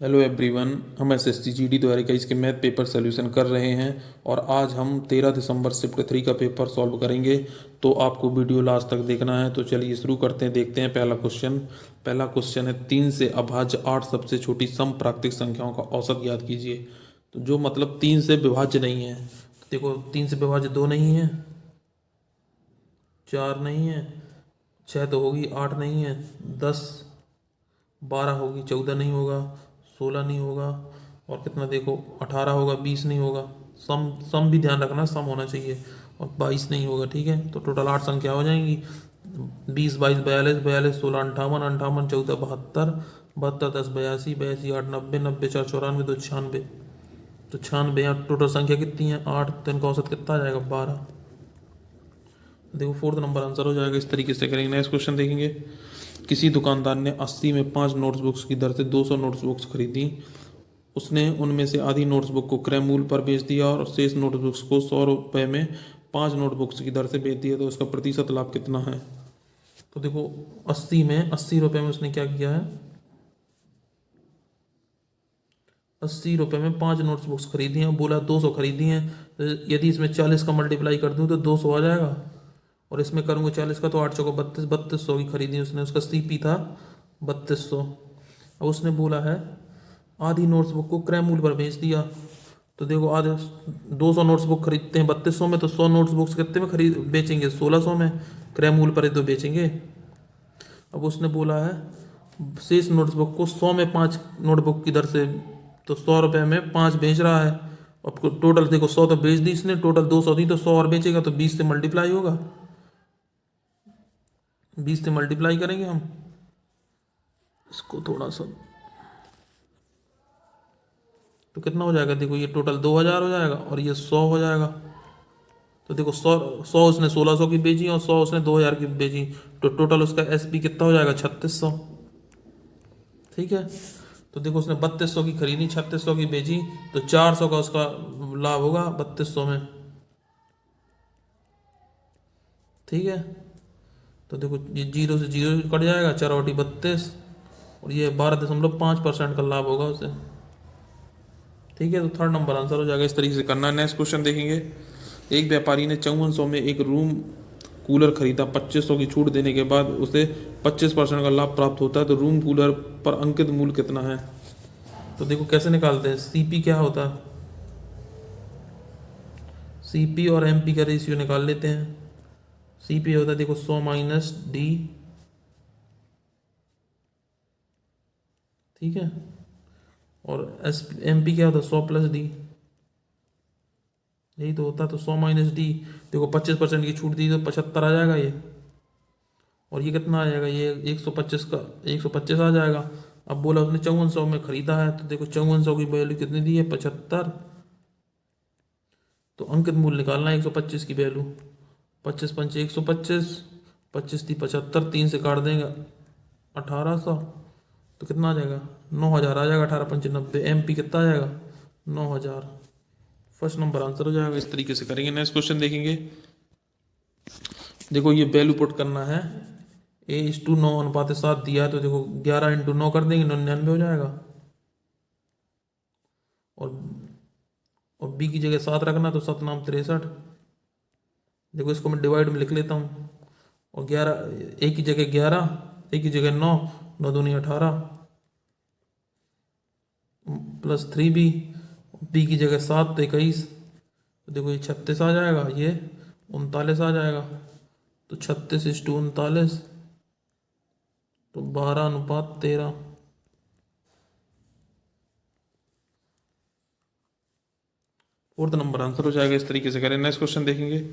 Hello everyone, हम SSC GD द्वारा का इसके मैथ पेपर सोल्यूशन कर रहे हैं और आज हम 13 दिसंबर शिफ्ट 3 का पेपर सॉल्व करेंगे। तो आपको वीडियो लास्ट तक देखना है। तो चलिए शुरू करते हैं। देखते हैं पहला क्वेश्चन है 3 से अभाज्य 8 सबसे छोटी सम प्राकृतिक संख्याओं का औसत ज्ञात कीजिए। तो जो मतलब 3 से विभाज्य नहीं है, तो देखो 3 से विभाज्य 2 नहीं है, 4 नहीं है, 6 तो होगी, 8 नहीं है, 10, 12 होगी, 14 नहीं होगा, 16 नहीं होगा, और कितना देखो 18 होगा, 20 नहीं होगा। सम सम भी ध्यान रखना, सम होना चाहिए। और 22 नहीं होगा। ठीक है, तो टोटल 8 संख्या हो जाएंगी। 20, 22, 42, 42, 16, 58, 58, 14, 72, 72, 10, 82, 82, 8, 90, 90, 4, 94, 2, 96। तो 96 यहाँ टोटल संख्या कितनी है? 8। तो इनका औसत कितना आ जाएगा? 12। देखो फोर्थ नंबर आंसर हो जाएगा। इस तरीके से करेंगे। नेक्स्ट क्वेश्चन देखेंगे। किसी दुकानदार ने 80 में 5 नोटबुक्स की दर से 200 नोटबुक्स खरीदी। उसने उनमें से आधी नोटबुक को क्रय मूल्य पर बेच दिया और शेष नोटबुक्स को 100 रुपये में 5 नोटबुक्स की दर से बेच दिया। तो उसका प्रतिशत लाभ कितना है? तो देखो 80 में 80 रुपये में उसने क्या किया है? 80 रुपये में 5 नोटबुक्स खरीदी हैं। बोला 200 खरीदी हैं। तो यदि इसमें 40 का मल्टीप्लाई कर दूँ तो 200 आ जाएगा, और इसमें करूँगा 40 का तो 8 चौको 32, 3200 की खरीदी उसने। उसका सीपी था 3200। अब उसने बोला है आधी नोट्सबुक को क्रय मूल्य पर बेच दिया। तो देखो आधे 200 नोट्सबुक खरीदते हैं 3200 में, तो 100 नोट्सबुक्स कितने में खरीद बेचेंगे? 1600 में। क्रय मूल्य पर ही तो बेचेंगे। अब उसने बोला है शेष नोटबुक को 100 में 5 नोटबुक की दर से, तो 100 रुपये में 5 बेच रहा है। अब टोटल देखो 100 तो बेच दी इसने, टोटल 200 दी, तो 100 और बेचेगा तो 20 से मल्टीप्लाई होगा। 20 से मल्टीप्लाई करेंगे हम इसको थोड़ा सा, तो कितना हो जाएगा? देखो ये टोटल 2000 हो जाएगा और ये 100 हो जाएगा। तो देखो 100 उसने 1600 की बेची और 100 उसने 2000 की बेची, तो टोटल उसका एसपी कितना हो जाएगा? 3600। ठीक है, तो देखो उसने 3200 की खरीदी, 3600 की बेची, तो 400 का उसका लाभ होगा 3200 में। ठीक है, तो देखो ये जीरो से जीरो कट जाएगा, 4/32, और ये 12.5% का लाभ होगा उसे। ठीक है, तो थर्ड नंबर आंसर हो जाएगा। इस तरीके से करना है। नेक्स्ट क्वेश्चन देखेंगे। एक व्यापारी ने 5400 में एक रूम कूलर खरीदा। 2500 की छूट देने के बाद उसे 25% का लाभ प्राप्त होता है। तो रूम कूलर पर अंकित मूल्य कितना है? तो देखो कैसे निकालते हैं। सीपी क्या होता है? सीपी और एमपी का रेशियो निकाल लेते हैं। सीपी होता है देखो 100 माइनस डी। ठीक है, और एस एमपी क्या होता है? 100 प्लस डी। यही तो होता है। तो 100 माइनस डी, देखो 25% की छूट दी तो 75 आ जाएगा ये, और ये कितना आ जाएगा? ये 125 का 125 आ जाएगा। अब बोला उसने 5400 में खरीदा है, तो देखो 5400 की वैल्यू कितनी दी है? 75। तो अंकित मूल्य निकालना है 125 की वैल्यू। 25 पंचे 125, 25 थी 75, 3 से काट देंगे 1800, तो कितना आ जाएगा? 9000 आ जाएगा। 18×5 = 90। एम पी कितना आ जाएगा? 9000। फर्स्ट नंबर आंसर हो जाएगा। इस तरीके से करेंगे। नेक्स्ट क्वेश्चन देखेंगे। देखो ये वैल्यू पुट करना है। A:9:7 दिया है, तो देखो 11 × 9 कर देंगे, 99 हो जाएगा। और और बी की जगह 7 रखना, तो 7 नाम 63। देखो इसको मैं डिवाइड में लिख लेता हूँ। और 11 ए की जगह 11, ए की जगह 9, 9 दूनी 18, प्लस 3b, बी की जगह 7 तो 21। तो देखो ये 36 आ जाएगा, ये 39 आ जाएगा। तो 36:39, तो 12:13। फोर्थ नंबर आंसर हो जाएगा। इस तरीके से करें। नेक्स्ट क्वेश्चन देखेंगे।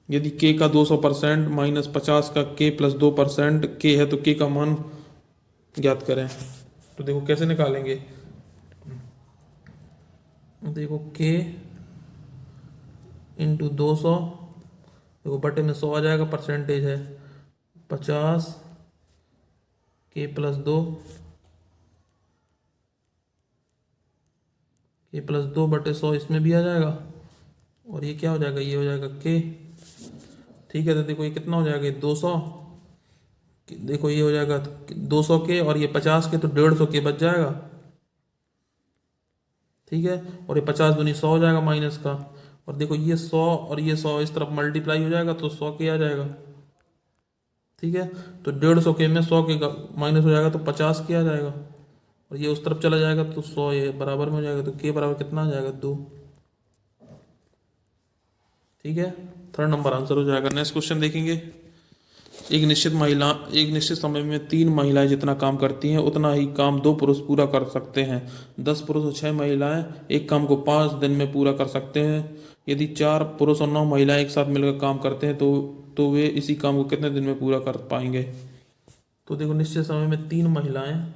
यदि k का 200% माइनस 50 का k प्लस 2% k है, तो k का मान ज्ञात करें। तो देखो कैसे निकालेंगे। देखो k इंटू 200, देखो बटे में 100 आ जाएगा, परसेंटेज है 50, k प्लस 2, k+2/100 इसमें भी आ जाएगा, और ये क्या हो जाएगा? ये हो जाएगा k। ठीक है, तो देखो ये कितना हो जाएगा? 200 देखो ये हो जाएगा 200 के, और ये 50 के, तो 150 के बच जाएगा। ठीक है, और ये 50 दूनी 100 हो जाएगा माइनस का। और देखो ये 100 और ये 100 इस तरफ मल्टीप्लाई हो जाएगा तो 100 के आ जाएगा। ठीक है, तो 150 के में 100 के माइनस हो जाएगा तो 50 के आ जाएगा, और ये उस तरफ चला जाएगा तो 100 ये बराबर में हो जाएगा, तो के बराबर कितना आ जाएगा 2। ठीक है, थर्ड नंबर आंसर हो जाएगा। नेक्स्ट क्वेश्चन देखेंगे। एक निश्चित समय में 3 महिलाएं जितना काम करती हैं उतना ही काम 2 पुरुष पूरा कर सकते हैं। 10 पुरुष और 6 महिलाएं एक काम को 5 दिन में पूरा कर सकते हैं। यदि 4 पुरुष और 9 महिलाएं एक साथ मिलकर काम करते हैं तो वे इसी काम को कितने दिन में पूरा कर पाएंगे। तो देखो निश्चित समय में 3 महिलाएं,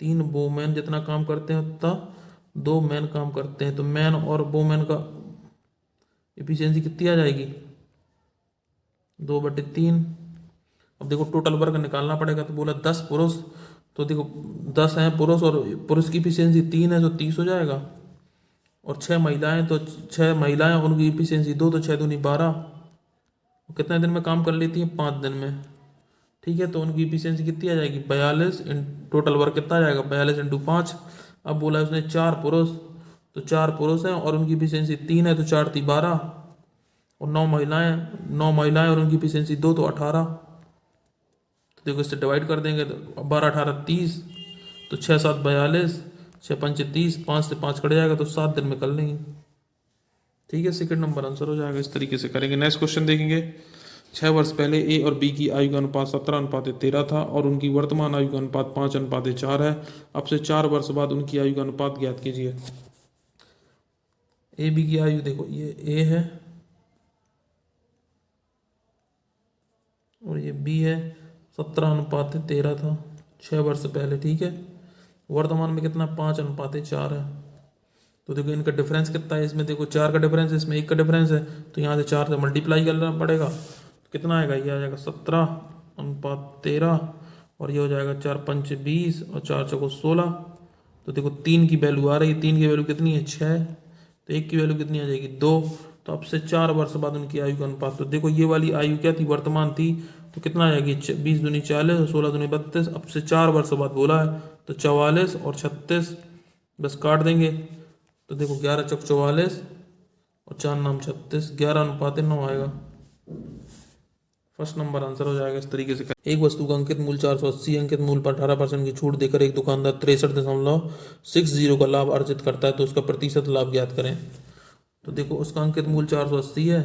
3 वोमेन जितना काम करते हैं उतना 2 मैन काम करते हैं, तो मैन और वोमेन का एफिशिएंसी कितनी आ जाएगी 2/3। अब देखो टोटल वर्क निकालना पड़ेगा, तो बोला 10 पुरुष, तो देखो 10 हैं पुरुष और पुरुष की इफिशियंसी 3 है तो 30 हो जाएगा। और 6 महिलाएं, तो 6 महिलाएं उनकी इफिशियंसी 2, तो 6 दूनी 12। कितने दिन में काम कर लेती हैं 5 दिन में। ठीक है, तो उनकी इफिशियंसी कितनी आ जाएगी 42। टोटल वर्क कितना आ जाएगा 42 × 5। अब बोला उसने 4 पुरुष, तो 4 पुरुष हैं और उनकी इफिशियंसी 3 है तो 4×3 = 12। और 9 महिलाएं और उनकी इफिशियंसी 2 तो 18। तो देखो इससे डिवाइड कर देंगे तो 12×18 = 30, तो 6×7 = 42, 6×5 = 30, 5 से 5 कट जाएगा तो 7 दिन में कर लेंगे। ठीक है, सेकंड नंबर आंसर हो जाएगा। इस तरीके से करेंगे। नेक्स्ट क्वेश्चन देखेंगे। 6 वर्ष पहले ए और बी की आयु का अनुपात 17:13 था और उनकी वर्तमान आयु का अनुपात 5:4 है। अब से 4 वर्ष बाद उनकी आयु का अनुपात ज्ञात कीजिए। ए बी की आयु देखो, ये ए है और ये बी है। 17:13 था 6 वर्ष पहले। ठीक है, वर्तमान में कितना 5:4 है। तो देखो इनका डिफरेंस कितना है, इसमें देखो 4 का डिफरेंस है, इसमें 1 का डिफरेंस है, तो यहाँ से 4 से मल्टीप्लाई करना पड़ेगा। तो कितना आएगा, ये आ जाएगा 17:13, और ये हो जाएगा 4×5 = 20 और 4×4 = 16। तो देखो 3 की वैल्यू आ रही है, 3 की वैल्यू कितनी है 6, तो 1 की वैल्यू कितनी आ जाएगी 2। तो अब से 4 वर्ष बाद उनकी आयु का अनुपात, तो देखो ये वाली आयु क्या थी वर्तमान थी, तो कितना आ जाएगी 20 दूनी 40 और 16 दूनी 32। अब से 4 वर्ष बाद बोला है तो 44 और 36 बस काट देंगे। तो देखो 11×4 = 44 और 4×9 = 36, 11:9 आएगा। फर्स्ट नंबर आंसर हो जाएगा। इस तरीके से एक वस्तु का अंकित मूल्य 480, अंकित मूल्य पर 18% की छूट देकर एक दुकानदार 63.60 का लाभ अर्जित करता है, तो उसका प्रतिशत लाभ ज्ञात करें। तो देखो उसका अंकित मूल्य 480 है,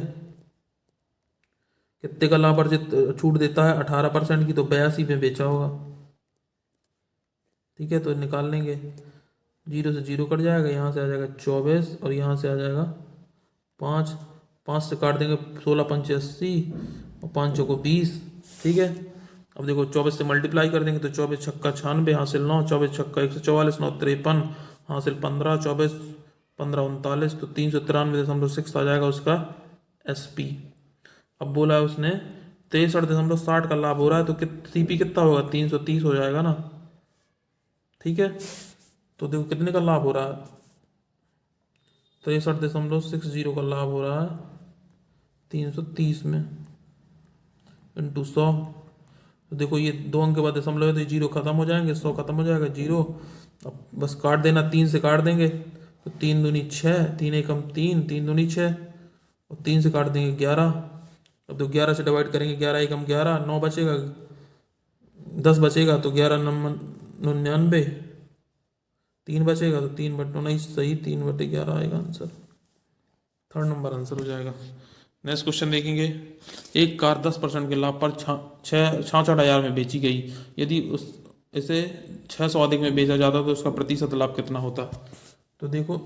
कितने का लाभ अर्जित छूट देता है 18% की, तो 82 में बेचा होगा। ठीक है, तो निकाल लेंगे। 0 से 0 कट जाएगा, यहाँ से आ जाएगा 24 और यहाँ से आ जाएगा 5, 5 से काट देंगे 16×5 = 80 और 5×4 = 20। ठीक है, अब देखो 24 से मल्टीप्लाई कर देंगे तो 24×6 = 96 हासिल 9, 24×6 = 144, 9 × 53 हासिल 15, 24 15 39, तो 393.6 आ जाएगा उसका SP। अब बोला है उसने 63.60 का लाभ हो रहा है, तो CP कितना होगा 330 हो जाएगा ना। ठीक है, तो देखो कितने का लाभ हो रहा है 63.60 का लाभ हो रहा है 330 में इंटू 100। तो देखो ये 2 अंक के बाद दशमलव है तो 0 खत्म हो जाएंगे, 100 खत्म हो जाएगा 0। अब बस काट देना, 3 से काट देंगे तो 3 दूनी 6, 3 एकम 3, 3 दूनी 6 और 3 से काट देंगे 11। अब तो 11 से डिवाइड करेंगे, 11 एकम 11, 9 बचेगा, 10 बचेगा तो 11×99, 3 बचेगा तो 3/19 सही, 3/11 आएगा आंसर। थर्ड नंबर आंसर हो जाएगा। नेक्स्ट क्वेश्चन देखेंगे। एक कार 10% के लाभ पर 66,000 में बेची गई। यदि इसे 600 अधिक में बेचा जाता तो उसका प्रतिशत लाभ कितना होता। तो देखो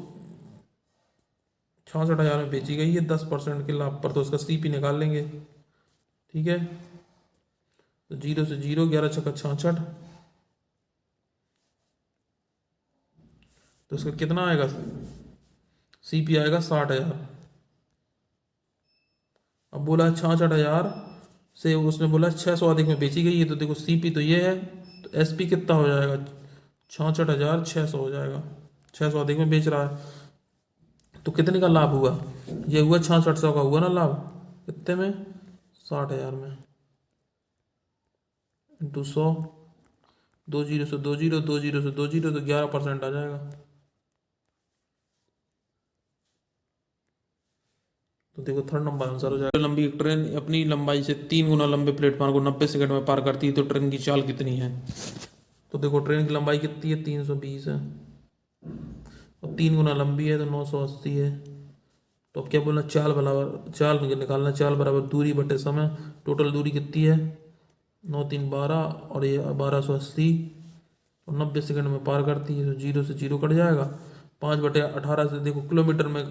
66,000 में बेची गई है 10% के लाभ पर, तो उसका CP निकाल लेंगे। ठीक है, तो 0 से 0, 11×6 = 66, तो उसका कितना आएगा CP आएगा 60,000। अब बोला 66,000 से उसने बोला 600 अधिक में बेची गई है, तो देखो CP तो ये है, तो SP कितना हो जाएगा 66,600 हो जाएगा। 600 अधिक में बेच रहा है तो कितने का लाभ हुआ, ये हुआ 6600 का हुआ ना लाभ, कितने में 60,000 में। इंटू 100, 20 से 20, 20 से 20, तो 11% आ जाएगा। तो देखो थर्ड नंबर आंसर हो जाएगा। लंबी ट्रेन अपनी लंबाई से 3 गुना लंबे प्लेटफॉर्म को 90 सेकंड में पार करती है तो ट्रेन की चाल कितनी है? तो देखो ट्रेन की लंबाई कितनी है, 320 है, और 3 गुना लंबी है तो 980 है। तो अब क्या बोलना, चाल बराबर, चाल निकालना, चाल बराबर दूरी बटे समय। टोटल दूरी कितनी है, 9 3 12, और ये 1280, और 90 सेकंड में पार करती है, तो 0 से 0 कट जाएगा। 5/18 से देखो किलोमीटर में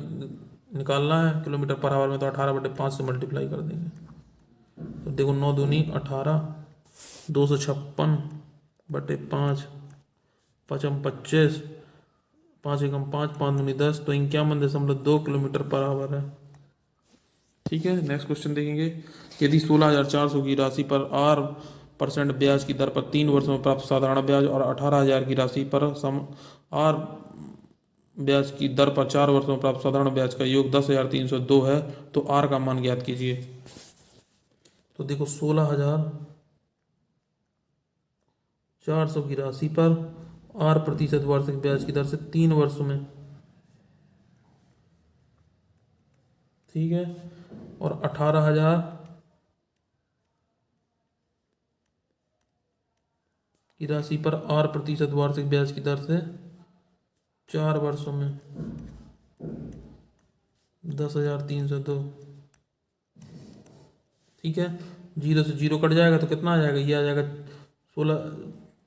निकालना है, किलोमीटर पर आवर में, तो 18/5 से मल्टीप्लाई कर देंगे। तो देखो 9 दूनी 18, 256/5, 5×5 = 25, 5×1 = 5, 5×2 = 10, तो 51.2 किलोमीटर पर आवर है। ठीक है, नेक्स्ट क्वेश्चन देखेंगे। यदि 16,400 की राशि पर 8% ब्याज की दर पर 3 वर्षों में प्राप्त साधारण ब्याज और 18,000 की राशि पर आर ब्याज की दर पर 4 वर्षों में प्राप्त साधारण ब्याज का योग 10,302 है, तो आर का मान ज्ञात कीजिए। तो देखो 16,400 की राशि पर 8% वार्षिक ब्याज की दर से 3 वर्षों में, ठीक है, और 18,000 की राशि पर 8% वार्षिक ब्याज की दर से 4 वर्षों में 10,302। ठीक है, 0 से 0 कट जाएगा तो कितना आ जाएगा, ये आ जाएगा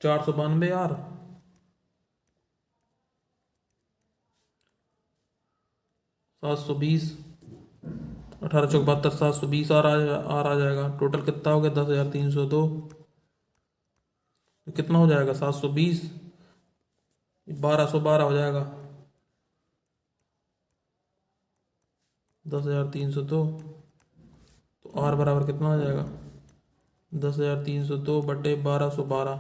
492 यार, 720, 18×4 = 720 आर आ जाएगा। टोटल कितना हो गया, 10,302। तो कितना हो जाएगा, 720, 1212 हो जाएगा, 10,302। तो आर बराबर कितना आ जाएगा, 10,302/1212।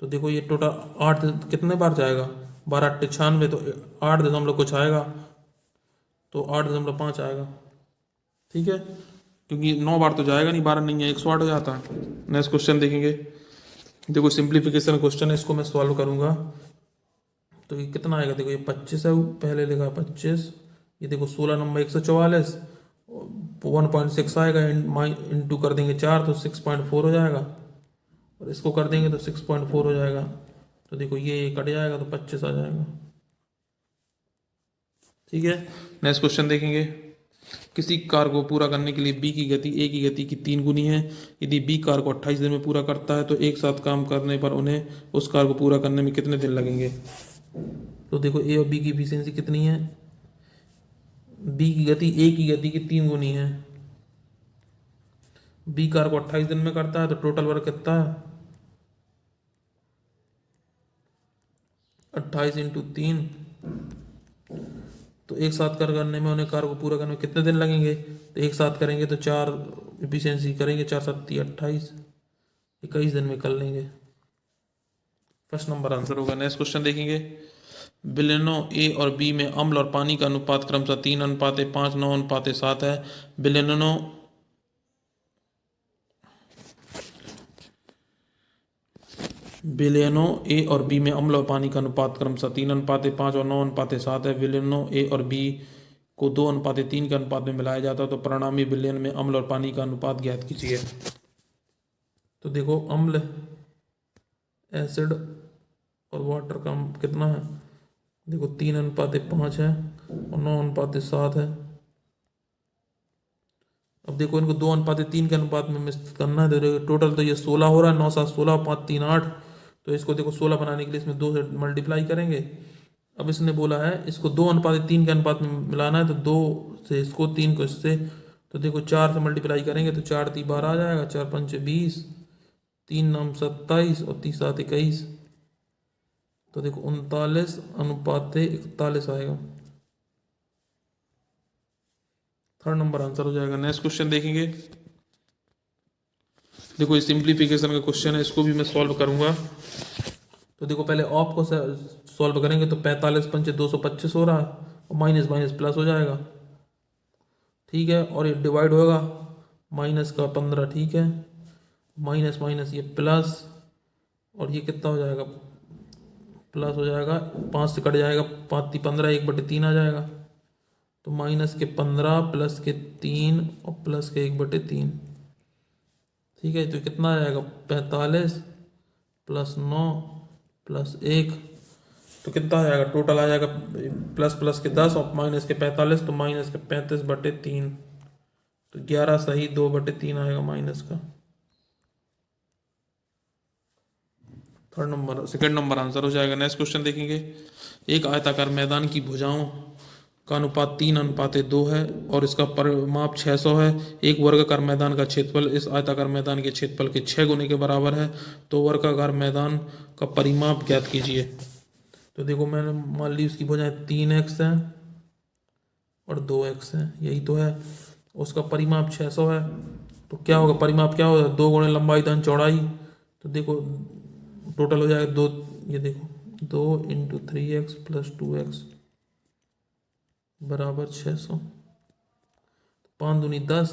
तो देखो ये टोटल 8 कितने बार जाएगा, 12×8 = 96, तो 8 दशमलव कुछ आएगा, तो 8.5 आएगा। ठीक है, क्योंकि 9 बार तो जाएगा नहीं, 12 नहीं है, 108 हो जाता है। नेक्स्ट क्वेश्चन देखेंगे। देखो सिंप्लीफिकेशन क्वेश्चन है, इसको मैं सॉल्व करूंगा। तो ये कितना आएगा, देखो ये 25 है, पहले लिखा 25, ये देखो 16 नंबर 144, 1.6 आएगा, इंटू कर देंगे 4 तो 6.4 हो जाएगा, और इसको कर देंगे तो 6.4 हो जाएगा। तो देखो ये कट जाएगा तो 25 आ जाएगा। ठीक है, नेक्स्ट क्वेश्चन देखेंगे। किसी कार्य को पूरा करने के लिए बी की गति ए की गति की 3 गुनी है। यदि बी कार्य को 28 दिन में पूरा करता है तो एक साथ काम करने पर उन्हें उस कार्य को पूरा करने में कितने दिन लगेंगे? तो देखो ए और बी की इफिशियंसी कितनी है, बी की गति ए की गति की 3 गुनी है। बी कार्य को 28 दिन में करता है तो टोटल वर्क कितना है, 28 × 3, तो एक साथ करने में उन्हें कार्य को पूरा करने में कितने दिन लगेंगे? तो एक साथ करेंगे तो 4 एफिशिएंसी करेंगे, 4 7 28, 21 दिन में कर लेंगे। फर्स्ट नंबर आंसर होगा। नेक्स्ट क्वेश्चन देखेंगे। विलेनो ए और बी में अम्ल और पानी का अनुपात क्रमशः 3:5, 9:7 है। विलेनो ए और बी में अम्ल और पानी का अनुपात क्रमशः 3:5 और 9:7 है। विलेनो ए और बी को 2:3 के अनुपात में मिलाया जाता है, तो परिणामी विलयन में अम्ल और पानी का अनुपात ज्ञात कीजिए। तो देखो अम्ल, एसिड और वाटर का कितना है, देखो 3:5 है और 9:7 है। अब देखो इनको 2:3 के अनुपात में मिश्रित करना है, तो टोटल तो ये 16 हो रहा है, 9 7 16, 5 3 8, तो इसको देखो 16 बनाने के लिए इसमें 2 से मल्टीप्लाई करेंगे। अब इसने बोला है इसको 2:3 के अनुपात में मिलाना है, तो 2 से इसको, 3 को इससे, तो देखो 4 से मल्टीप्लाई करेंगे तो 4 × 3 = 12 आ जाएगा, 4 × 5 = 20, 3 9 27 और 3 7 21, तो देखो 39:41 आएगा। थर्ड नंबर आंसर हो जाएगा। नेक्स्ट क्वेश्चन देखेंगे। देखो ये सिंप्लीफिकेशन का क्वेश्चन है, इसको भी मैं सॉल्व करूंगा। तो देखो पहले ऑफ को सॉल्व करेंगे तो 45 × 5 = 225 हो रहा है, और माइनस माइनस प्लस हो जाएगा। ठीक है, और ये डिवाइड होगा, -15, ठीक है, माइनस माइनस ये प्लस, और ये कितना हो जाएगा, प्लस हो जाएगा, 5 से कट जाएगा, 5 × 15 1/3 आ जाएगा। तो -15 +3 और +1/3, ठीक है। तो कितना आ जाएगा, 45 + 9 + 1, तो कितना आ जाएगा, टोटल आ जाएगा प्लस प्लस के 10 और माइनस के 45, तो माइनस के 35/3, तो 11 सही 2/3 आएगा माइनस का। Third number, second number answer हो जाएगा। नेक्स्ट क्वेश्चन देखेंगे। एक आयताकार मैदान की भुजाओं का अनुपात 3:2 है और इसका परिमाप 600 है। एक वर्गाकार मैदान का क्षेत्रफल इस आयताकार मैदान के क्षेत्रफल के 6 गुने के बराबर है, तो वर्गाकार मैदान का परिमाप ज्ञात कीजिए। तो देखो, मैंने मान ली उसकी भुजाएं 3x है और 2x है, यही तो है। उसका परिमाप 600 है, तो क्या होगा, परिमाप क्या होगा, 2 गुणे लंबाई धन चौड़ाई। तो देखो टोटल हो जाएगा 2, ये देखो 2 × 3x + 2x बराबर 600, 5 दूनी 10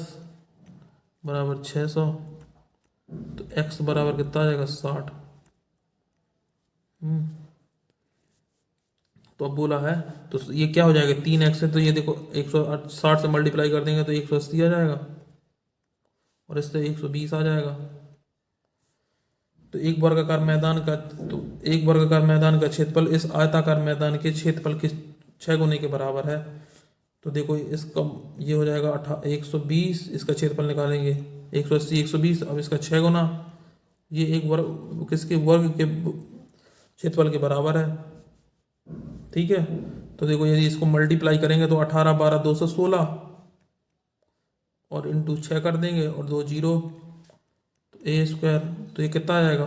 बराबर 600, तो x बराबर कितना आ जाएगा, 60। तो अब बोला है, तो ये क्या हो जाएगा, 3x है, तो ये देखो 160 से मल्टीप्लाई कर देंगे तो 180 आ जाएगा, और इससे 120 आ जाएगा। तो एक वर्गाकार मैदान का क्षेत्रफल इस आयताकार मैदान के क्षेत्रफल के 6 गुने के बराबर है। तो देखो इसका ये हो जाएगा 120, इसका क्षेत्रफल निकालेंगे 180 120, अब इसका 6 गुना, ये एक वर्ग किसके वर्ग के क्षेत्रफल के बराबर है, ठीक है। तो देखो यदि इसको मल्टीप्लाई करेंगे तो 18 12 216, और इंटू 6 कर देंगे और 2 जीरो, तो a², तो ये कितना आ जाएगा,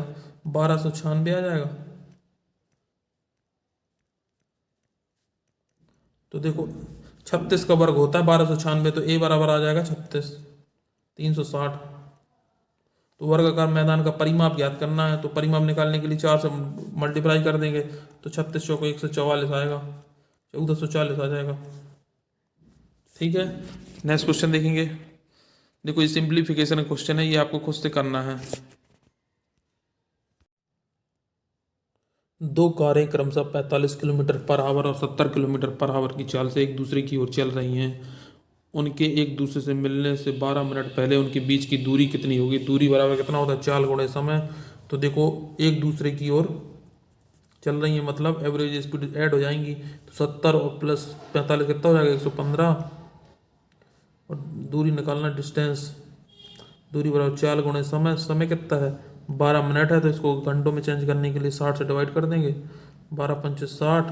1296 आ जाएगा। तो देखो 36 का वर्ग होता है 1296, तो a बराबर आ जाएगा 36 360। तो वर्गाकार मैदान का परिमाप ज्ञात करना है, तो परिमाप निकालने के लिए 4 से मल्टीप्लाई कर देंगे, तो 36 चौको 144 आएगा, 1440 आ जाएगा, ठीक है। नेक्स्ट क्वेश्चन देखेंगे। देखो ये सिंप्लीफिकेशन क्वेश्चन है, ये आपको खुद से करना है। दो कारें क्रमशः 45 किलोमीटर/आवर और 70 किलोमीटर/आवर की चाल से एक दूसरे की ओर चल रही हैं। उनके एक दूसरे से मिलने से 12 मिनट पहले उनके बीच की दूरी कितनी होगी। दूरी बराबर कितना होता है, चाल गुणे समय। तो देखो एक दूसरे की ओर चल रही है, मतलब एवरेज स्पीड ऐड हो जाएंगी, तो 70 और +45 कितना हो जाएगा, 115, और दूरी निकालना, डिस्टेंस, दूरी बराबर चाल गुणे समय। समय कितना है, 12 मिनट है, तो इसको घंटों में चेंज करने के लिए 60 से डिवाइड कर देंगे, 12 × 5 = 60,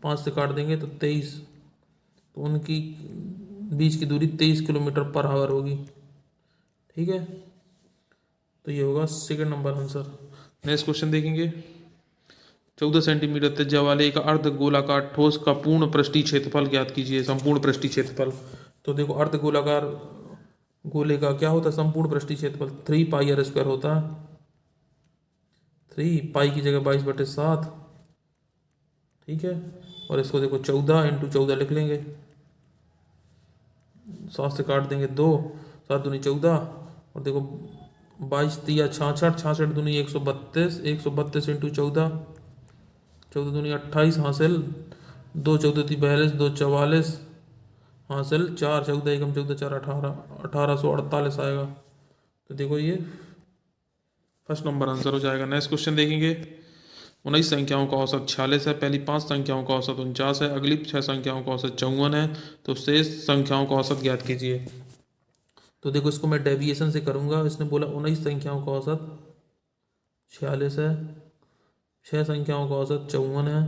5 से काट देंगे तो 23, तो उनकी बीच की दूरी 23 किलोमीटर/आवर होगी, ठीक है। तो ये होगा second number answer. Next question देखेंगे। 14 सेंटीमीटर त्रिज्या वाले एक अर्ध गोलाकार ठोस का पूर्ण पृष्ठीय क्षेत्रफल ज्ञात कीजिए। संपूर्ण पृष्ठीय क्षेत्रफल। तो देखो अर्ध गोलाकार गोले का क्या होता है, संपूर्ण पृष्ठीय क्षेत्रफल 3πr² होता है। 3 पाई की जगह 22/7, ठीक है। और इसको देखो 14 × 14 लिख लेंगे, 7 से काट देंगे 2, 7 दूनी 14, और देखो 22 × 3 = 66, 66 दूनी 132, 132 × 14, 14 दूनी 28 हासिल, 2 14 × 42, 2 44 हासिल, 4 14 × 14 4 18, 1848 आएगा। तो देखो ये फर्स्ट नंबर आंसर हो जाएगा। नेक्स्ट क्वेश्चन देखेंगे। 19 संख्याओं का औसत 46 है। पहली 5 संख्याओं का औसत 49 है। अगली 6 संख्याओं का औसत 54 है। तो शेष संख्याओं का औसत ज्ञात कीजिए। तो देखो इसको मैं डेविएशन से करूंगा। इसने बोला 19 संख्याओं का औसत 46 है, 6 संख्याओं का औसत 54 है,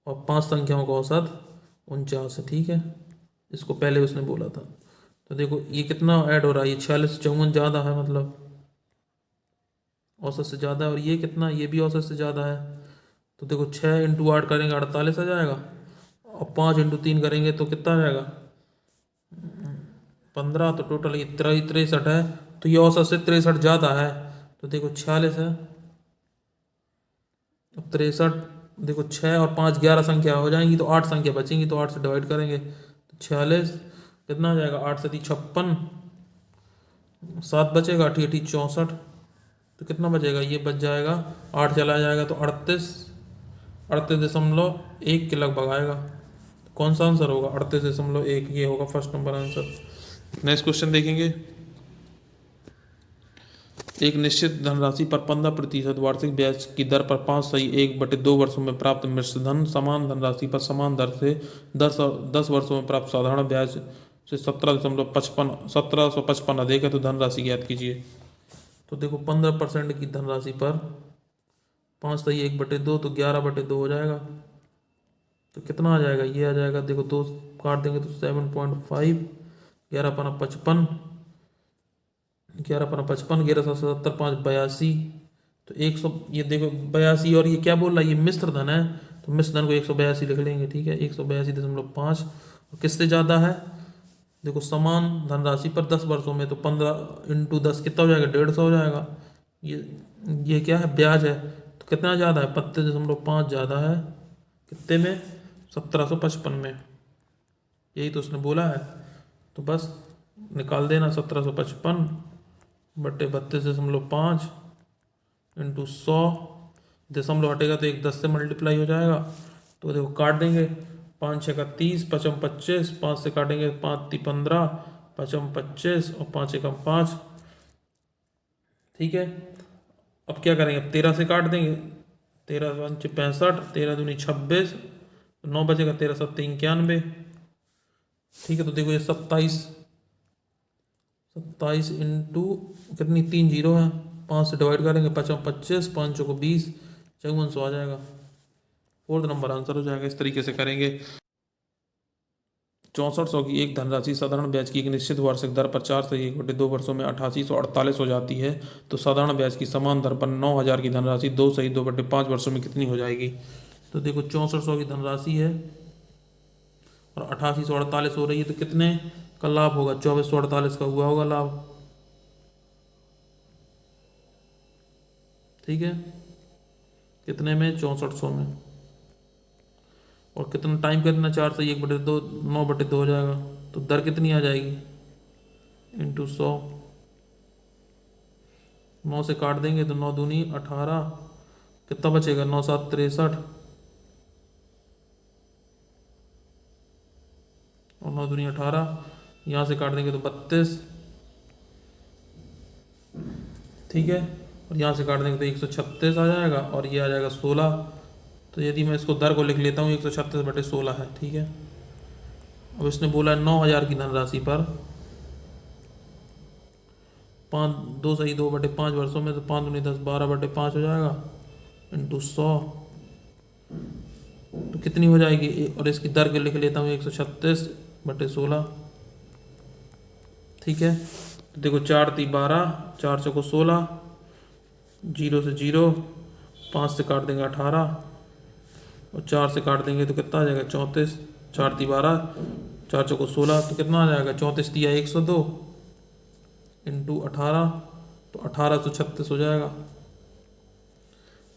और 5 संख्याओं का औसत 49 है, ठीक है। इसको पहले उसने बोला था। तो देखो ये कितना ऐड हो रहा है, ये 46 से 54 ज़्यादा है, मतलब औसत से ज़्यादा है, और ये कितना, ये भी औसत से ज़्यादा है। तो देखो 6 × 8 करेंगे 48 आ जाएगा, और 5 × 3 करेंगे तो कितना आ जाएगा 15, तो टोटल ये 63 है। तो ये औसत से 63 ज़्यादा है। तो देखो 46 है, अब 63, देखो 6 और 5 11 संख्या हो जाएंगी, तो 8 संख्या बचेंगी, तो 8 से डिवाइड करेंगे तो 46 कितना आ जाएगा, 8 × 7 = 56, 7 बचेगा, अठी अठी 64, तो कितना बचेगा, ये बच जाएगा 8 चला जाएगा तो 38.1 के लगभग आएगा। कौन सा आंसर होगा, 38.1, ये होगा first number answer. Next question देखेंगे। एक निश्चित धनराशि पर 15% वार्षिक ब्याज की दर पर 5/1/2 वर्षों में प्राप्त मिश्रधन समान धनराशि पर समान दर से 10 वर्षों में प्राप्त साधारण ब्याज से 1755 अधिक है, तो धनराशि ज्ञात कीजिए। तो देखो 15% की धनराशि पर 5/1/2 तो 11/2 हो जाएगा। तो कितना आ जाएगा, ये आ जाएगा, देखो दो काट देंगे तो 7.5, 11×55, 11×55, 1170, 5 82, तो 100, ये देखो 82, और ये क्या बोल रहा है, ये मिश्र धन है, तो मिश्र धन को 182 लिख लेंगे, ठीक है, 182.5। और किससे ज़्यादा है, देखो समान धनराशि पर 10 वर्षों में, तो 15 × 10 कितना हो जाएगा, 150 हो जाएगा। ये क्या है, ब्याज है, तो कितना ज़्यादा है, 32.5 ज़्यादा है, कितने में, 1755 में, यही तो उसने बोला है। तो बस निकाल देना, 1755/32.5 इंटू 100, दशमलव हटेगा तो एक 10 से मल्टीप्लाई हो जाएगा। तो देखो काट देंगे, 5×6 = 30, 5×5 = 5 से काटेंगे, 5×3 = 15, 5×5 और 5×1 = 5, ठीक है। अब क्या करेंगे, अब 13 से काट देंगे, 13×5 = 65, 13×2 = 26, 9 बचेगा, 13×7 = 91, ठीक है। तो देखो ये 27 इंटू कितनी, 3 जीरो है, 5 से डिवाइड करेंगे, 5×25, 5×4 = 20, 5400 आ जाएगा, फोर्थ नंबर आंसर हो जाएगा। इस तरीके से करेंगे। 6400 की एक धनराशि साधारण ब्याज की एक निश्चित वार्षिक दर पर 4/1/2 वर्षों में 8848 हो जाती है, तो साधारण ब्याज की समान दर पर 9000 की धनराशि 2/2/5 वर्षों में कितनी हो जाएगी। तो देखो 6400 की धनराशि है और 8848 हो रही है, तो कितने का लाभ होगा, 2448 का हुआ होगा लाभ, ठीक है, कितने में, 6400 में। और कितना टाइम, कितना, 4/1/2, 9/2 हो जाएगा, तो दर कितनी आ जाएगी, इंटू 100, 9 से काट देंगे तो 9×2 = 18, कितना बचेगा, 9×7 = 63, और 9×2 = 18, यहाँ से काट देंगे तो 32, ठीक है, और यहाँ से काट देंगे तो 136 आ जाएगा, और ये आ जाएगा 16। तो यदि मैं इसको दर को लिख लेता हूँ, 136/16 है, ठीक है। अब इसने बोला 9000 की धनराशि पर 2/2/5 वर्षों में, तो 5×2 = 10, 12/5 हो जाएगा, इंटू 100, तो कितनी हो जाएगी, और इसकी दर के लिख लेता हूँ, 136/16, ठीक है। तो देखो 4×3 = 12, 4×4 = 16, 0 से 0, 5 से काट देंगे 18, और 4 से काट देंगे तो कितना आ जाएगा, 34, 4×3 = 12, 4×4 = 16, तो कितना आ जाएगा, 34×3 = 102 इंटू 18, तो 1836 हो जाएगा।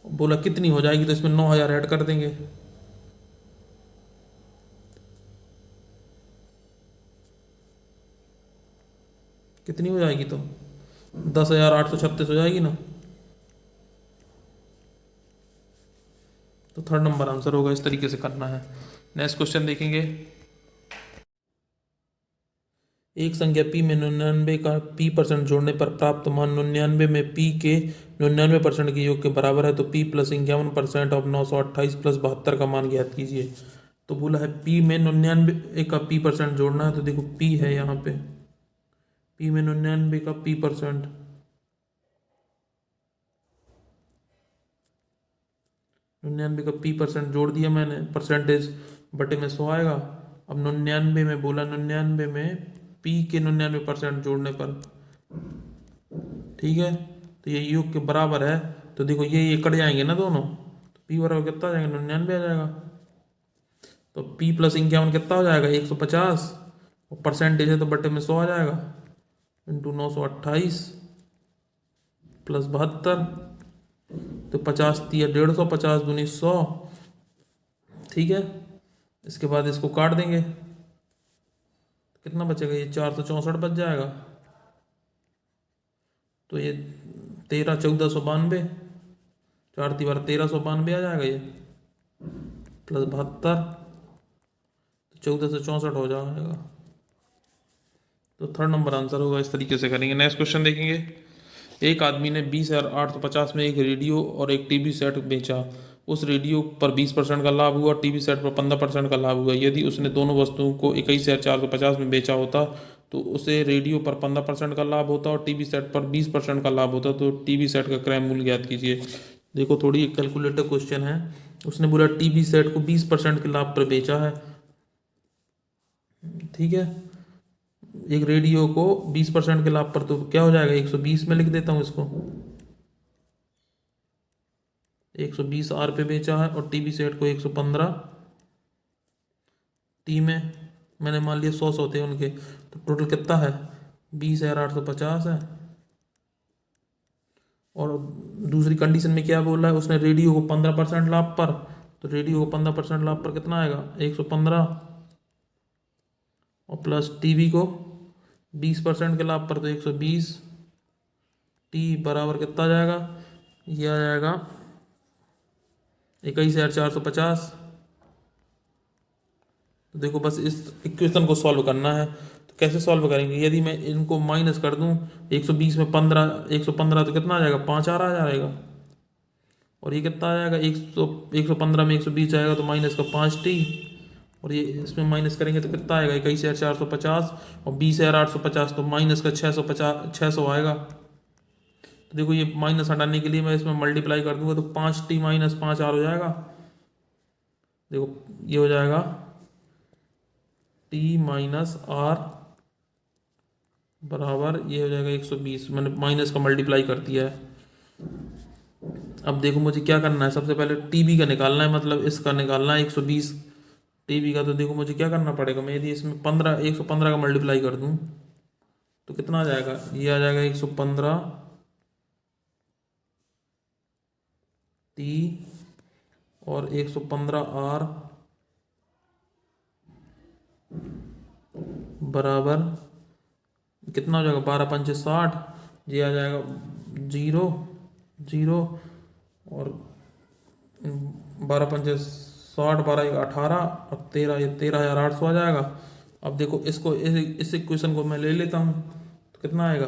बोला कितनी हो जाएगी, तो इसमें 9000 ऐड कर देंगे, कितनी हो जाएगी, तो 10,836 हो जाएगी ना। तो थर्ड नंबर आंसर होगा, इस तरीके से करना है। नेक्स्ट क्वेश्चन देखेंगे। एक संख्या p में 99 का p% जोड़ने पर प्राप्त मान 99 में p के 99% के योग के बराबर है, तो p + 51% ऑफ 928 + 72 का मान ज्ञात कीजिए। तो बोला है p में 99 का p% जोड़ना है, तो देखो p है यहाँ पे, p में 99 का p%, 99 का p% जोड़ दिया मैंने, परसेंटेज बटे में 100 आएगा। अब 99 में बोला, 99 में p के 99% जोड़ने पर, ठीक है, तो ये योग के बराबर है, तो देखो ये कट जाएंगे ना दोनों, तो p बराबर कितना आ जाएगा, 99 आ जाएगा। तो p + 51 कितना हो जाएगा, 150, और परसेंटेज है तो बटे में 100 आ जाएगा, इंटू 928 + 72, तो 50×3 = 150, 50×2 = 100, ठीक है। इसके बाद इसको काट देंगे, कितना बचेगा, ये 464 बच जाएगा, तो ये 13, 1492, 4×13 1392 आ जाएगा ये, प्लस 72, तो 14 से 64 हो जाएगा। तो थर्ड नंबर आंसर होगा। इस तरीके से करेंगे। नेक्स्ट क्वेश्चन देखेंगे। एक आदमी ने 20,850 में एक रेडियो और एक टीवी सेट बेचा। उस रेडियो पर 20% का लाभ हुआ, टीवी सेट पर 15% का लाभ हुआ। यदि उसने दोनों वस्तुओं को 21,450 में बेचा होता तो उसे रेडियो पर 15% का लाभ होता और टीवी सेट पर 20% का लाभ होता। तो टीवी सेट का क्रय मूल्य ज्ञात कीजिए। देखो थोड़ी एक कैलकुलेटर क्वेश्चन है। उसने बोला टीवी सेट को 20% के लाभ पर बेचा है, ठीक है। एक रेडियो को 20% के लाभ पर, तो क्या हो जाएगा, 120 में लिख देता हूँ इसको। 120 आर पे बेचा है और टीवी सेट को 115 टी में, मैंने मान लिया 100 होते हैं उनके, तो टोटल कितना है, 20,850 है। और दूसरी कंडीशन में क्या बोल रहा है, उसने रेडियो को 15% लाभ पर, तो रेडियो को 15% लाभ पर कितना आएगा, 115, और प्लस टीवी को 20% के लाभ पर तो 120, टी बराबर कितना आ जाएगा, यह आ जाएगा 21,450। तो देखो बस इस इक्वेशन को सॉल्व करना है। तो कैसे सॉल्व करेंगे, यदि मैं इनको माइनस कर दूं, 120 में 15, 115 तो कितना आ जाएगा, 5 आ जाएगा। और ये कितना आ जाएगा, 115 में 120 आएगा तो माइनस का 5t, और ये इसमें माइनस करेंगे तो कितना आएगा, 21,450, और 20,850 तो माइनस का 600 आएगा। तो देखो ये माइनस हटाने के लिए मैं इसमें मल्टीप्लाई कर दूंगा तो 5t माइनस 5r हो जाएगा। देखो ये हो जाएगा t माइनस r बराबर, ये हो जाएगा 120। मैंने माइनस का मल्टीप्लाई कर दिया है। अब देखो मुझे क्या करना है, सबसे पहले टीबी का निकालना है, मतलब इसका निकालना है 120 टीबी का। तो देखो मुझे क्या करना पड़ेगा, मैं यदि इसमें 115 का मल्टीप्लाई कर दूं तो कितना आ जाएगा, ये आ जाएगा 115 टी और 115 आर बराबर कितना हो जाएगा, 12×5 = 60, ये आ जाएगा 0 0, और 12×5 = 60, 12×1 = 18, और 13, ये 13,800 आ जाएगा। अब देखो इसको इस इक्वेशन को मैं ले लेता हूँ तो कितना आएगा,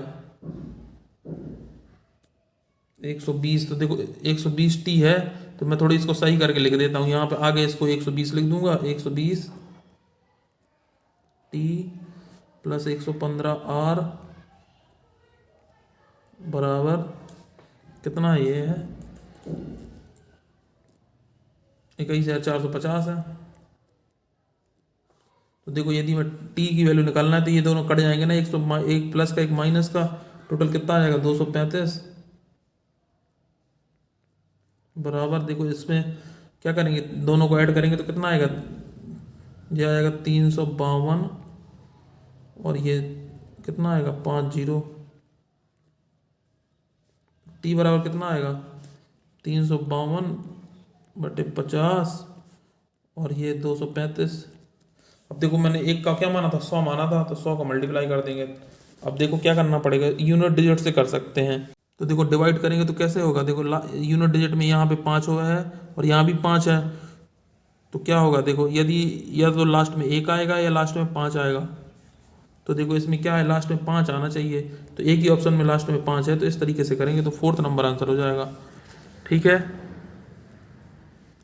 120। तो देखो 120 टी है, तो मैं थोड़ी इसको सही करके लिख देता हूँ। यहाँ पे आगे इसको 120 लिख दूंगा, 120 टी प्लस 115 आर बराबर कितना, ये है 21,450 है। तो देखो यदि मैं टी की वैल्यू निकालना है तो ये दोनों कट जाएंगे ना, एक प्लस का एक माइनस का, टोटल कितना आ जाएगा, 235 बराबर। देखो इसमें क्या करेंगे, दोनों को ऐड करेंगे तो कितना आएगा, ये आएगा 352, और ये कितना आएगा 50, टी बराबर कितना आएगा 352/50, और ये 235। अब देखो मैंने एक का क्या माना था, 100 माना था, तो 100 का मल्टीप्लाई कर देंगे। अब देखो क्या करना पड़ेगा, यूनिट डिजिट से कर सकते हैं। तो देखो डिवाइड करेंगे तो कैसे होगा, देखो यूनिट डिजिट में यहाँ पे 5 हुआ है और यहाँ भी 5 है, तो क्या होगा, देखो यदि या तो लास्ट में 1 आएगा या लास्ट में 5 आएगा। तो देखो इसमें क्या है, लास्ट में 5 आना चाहिए, तो एक ही ऑप्शन में लास्ट में 5 है, तो इस तरीके से करेंगे तो फोर्थ नंबर आंसर हो जाएगा। ठीक है।